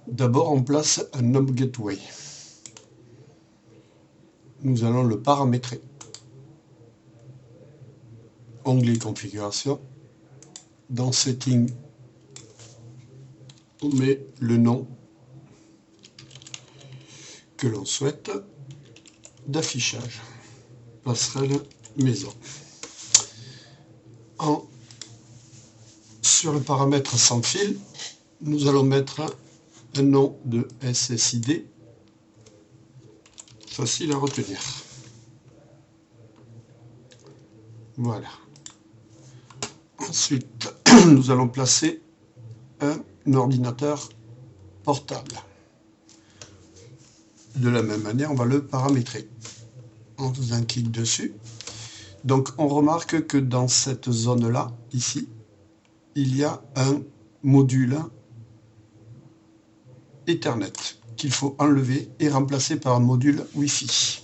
D'abord, on place un home gateway. Nous allons le paramétrer. Onglet configuration. Dans setting, on met le nom que l'on souhaite d'affichage. Passerelle maison. Sur le paramètre sans fil, nous allons mettre un nom de SSID facile à retenir. Voilà. Ensuite, nous allons placer un ordinateur portable. De la même manière, on va le paramétrer en faisant un clic dessus. Donc, on remarque que dans cette zone-là, ici, il y a un module Ethernet qu'il faut enlever et remplacer par un module Wi-Fi.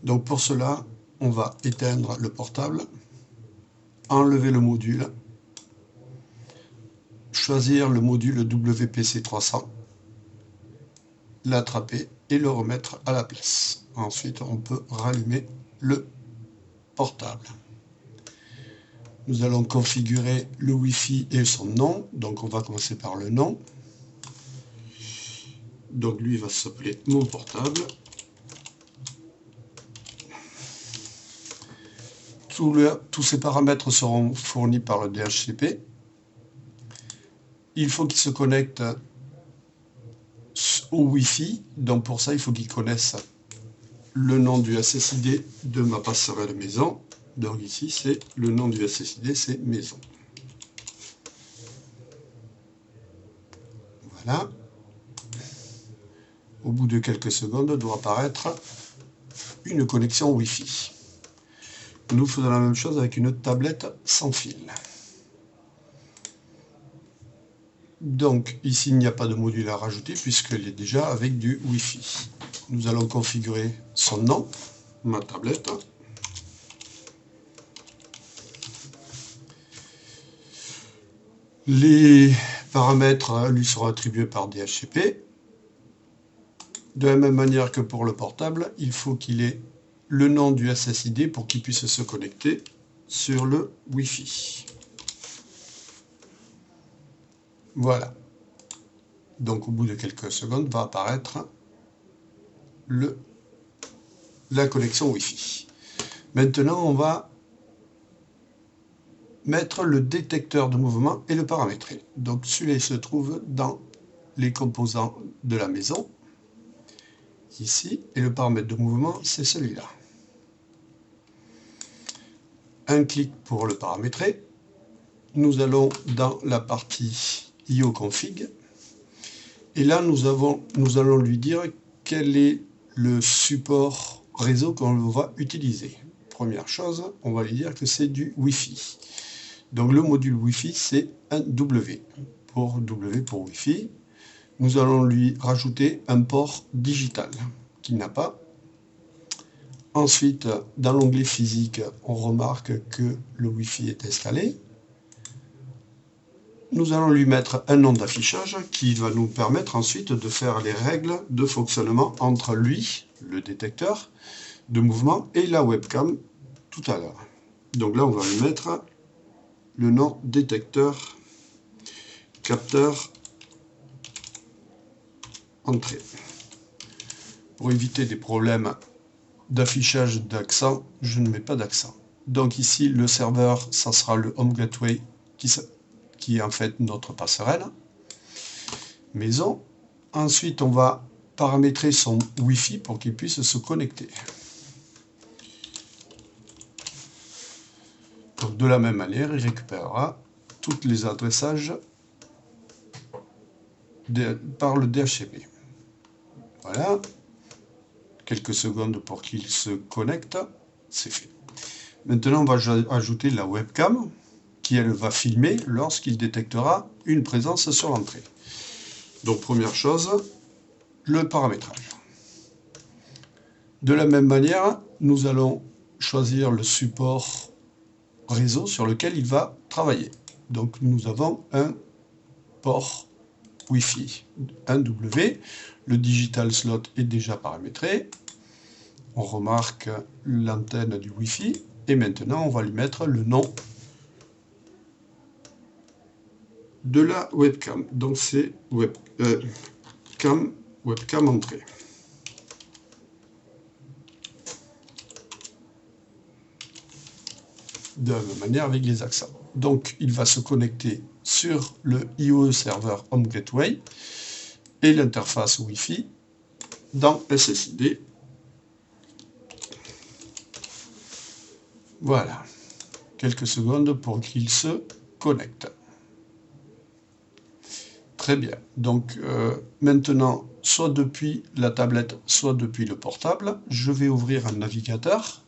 Donc, pour cela, on va éteindre le portable, enlever le module, choisir le module WPC300, l'attraper et le remettre à la place. Ensuite, on peut rallumer le portable. Nous allons configurer le Wi-Fi et son nom. Donc, on va commencer par le nom. Donc, lui va s'appeler mon portable. Tous ces paramètres seront fournis par le DHCP. Il faut qu'il se connecte au Wi-Fi. Donc, pour ça, il faut qu'il connaisse le nom du SSID de ma passerelle maison. Donc ici, c'est le nom du SSID, c'est maison. Voilà. Au bout de quelques secondes, doit apparaître une connexion Wi-Fi. Nous faisons la même chose avec une tablette sans fil. Donc ici, il n'y a pas de module à rajouter puisqu'il est déjà avec du Wi-Fi. Nous allons configurer son nom, ma tablette. Les paramètres lui seront attribués par DHCP. De la même manière que pour le portable, il faut qu'il ait le nom du SSID pour qu'il puisse se connecter sur le Wi-Fi. Voilà. Donc au bout de quelques secondes va apparaître la connexion Wi-Fi. Maintenant, on va mettre le détecteur de mouvement et le paramétrer. Donc celui-là il se trouve dans les composants de la maison, ici, et le paramètre de mouvement c'est celui-là. Un clic pour le paramétrer. Nous allons dans la partie IO config et là nous allons lui dire quel est le support réseau qu'on va utiliser. Première chose, on va lui dire que c'est du Wi-Fi. Donc le module Wi-Fi, c'est un W pour Wi-Fi. Nous allons lui rajouter un port digital qu'il n'a pas. Ensuite, dans l'onglet physique, on remarque que le Wi-Fi est installé. Nous allons lui mettre un nom d'affichage qui va nous permettre ensuite de faire les règles de fonctionnement entre lui, le détecteur de mouvement, et la webcam tout à l'heure. Donc là, on va lui mettre le nom détecteur capteur entrée. Pour éviter des problèmes d'affichage d'accent, je ne mets pas d'accent. Donc ici, le serveur, ça sera le Home Gateway qui est en fait notre passerelle maison. Ensuite, on va paramétrer son Wi-Fi pour qu'il puisse se connecter. Donc de la même manière, il récupérera tous les adressages par le DHCP. Voilà. Quelques secondes pour qu'il se connecte. C'est fait. Maintenant, on va ajouter la webcam qui, elle, va filmer lorsqu'il détectera une présence sur l'entrée. Donc, première chose, le paramétrage. De la même manière, nous allons choisir le support réseau sur lequel il va travailler. Donc nous avons un port Wi-Fi 1W. Le digital slot est déjà paramétré. On remarque l'antenne du Wi-Fi. Et maintenant, on va lui mettre le nom de la webcam. Donc c'est webcam entrée. De la même manière avec les accents. Donc il va se connecter sur le IOE Server Home Gateway et l'interface Wi-Fi dans SSID. Voilà. Quelques secondes pour qu'il se connecte. Très bien. Donc maintenant, soit depuis la tablette, soit depuis le portable, je vais ouvrir un navigateur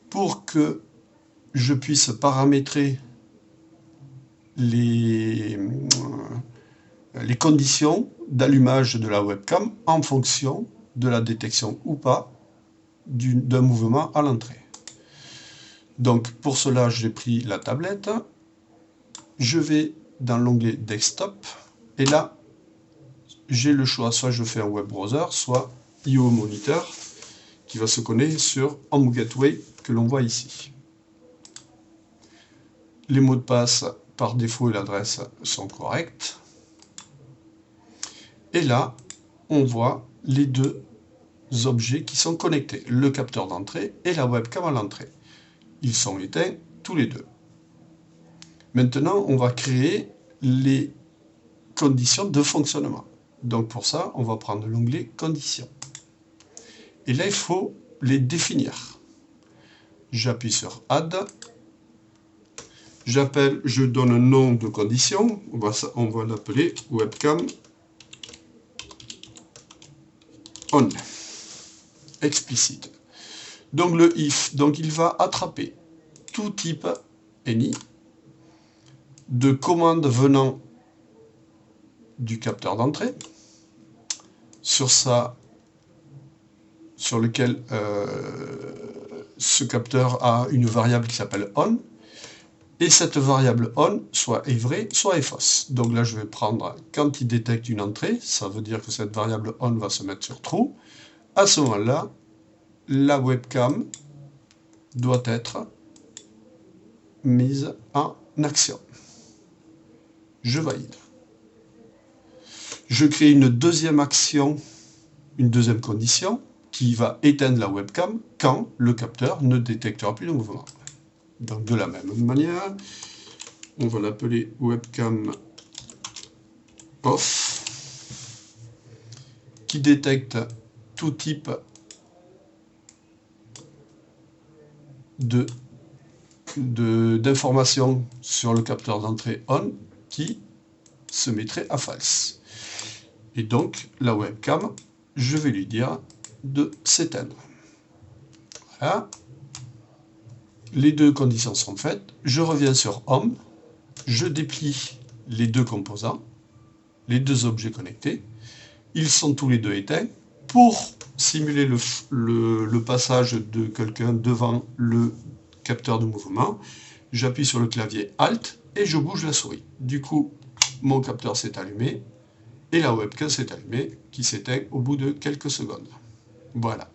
pour que je puisse paramétrer les conditions d'allumage de la webcam en fonction de la détection ou pas d'un mouvement à l'entrée. Donc pour cela, j'ai pris la tablette, je vais dans l'onglet Desktop, et là, j'ai le choix, soit je fais un web browser, soit IO Monitor, qui va se connecter sur Home Gateway, que l'on voit ici. Les mots de passe par défaut et l'adresse sont corrects. Et là, on voit les deux objets qui sont connectés, le capteur d'entrée et la webcam à l'entrée. Ils sont éteints tous les deux. Maintenant, on va créer les conditions de fonctionnement. Donc pour ça, on va prendre l'onglet Conditions. Et là, il faut les définir. J'appuie sur Add. Je donne un nom de condition, on va l'appeler webcam on, explicite. Donc le if, donc il va attraper tout type any de commande venant du capteur d'entrée sur lequel ce capteur a une variable qui s'appelle on. Et cette variable on soit est vraie, soit est fausse. Donc là, je vais prendre, quand il détecte une entrée, ça veut dire que cette variable on va se mettre sur true. À ce moment-là, la webcam doit être mise en action. Je valide. Je crée une deuxième action, une deuxième condition, qui va éteindre la webcam quand le capteur ne détectera plus de mouvement. Donc de la même manière, on va l'appeler webcam off, qui détecte tout type d'informations sur le capteur d'entrée on qui se mettrait à false. Et donc la webcam, je vais lui dire de s'éteindre. Voilà. Les deux conditions sont faites. Je reviens sur Home. Je déplie les deux composants, les deux objets connectés. Ils sont tous les deux éteints. Pour simuler le passage de quelqu'un devant le capteur de mouvement, j'appuie sur le clavier Alt et je bouge la souris. Du coup, mon capteur s'est allumé et la webcam s'est allumée, qui s'éteint au bout de quelques secondes. Voilà.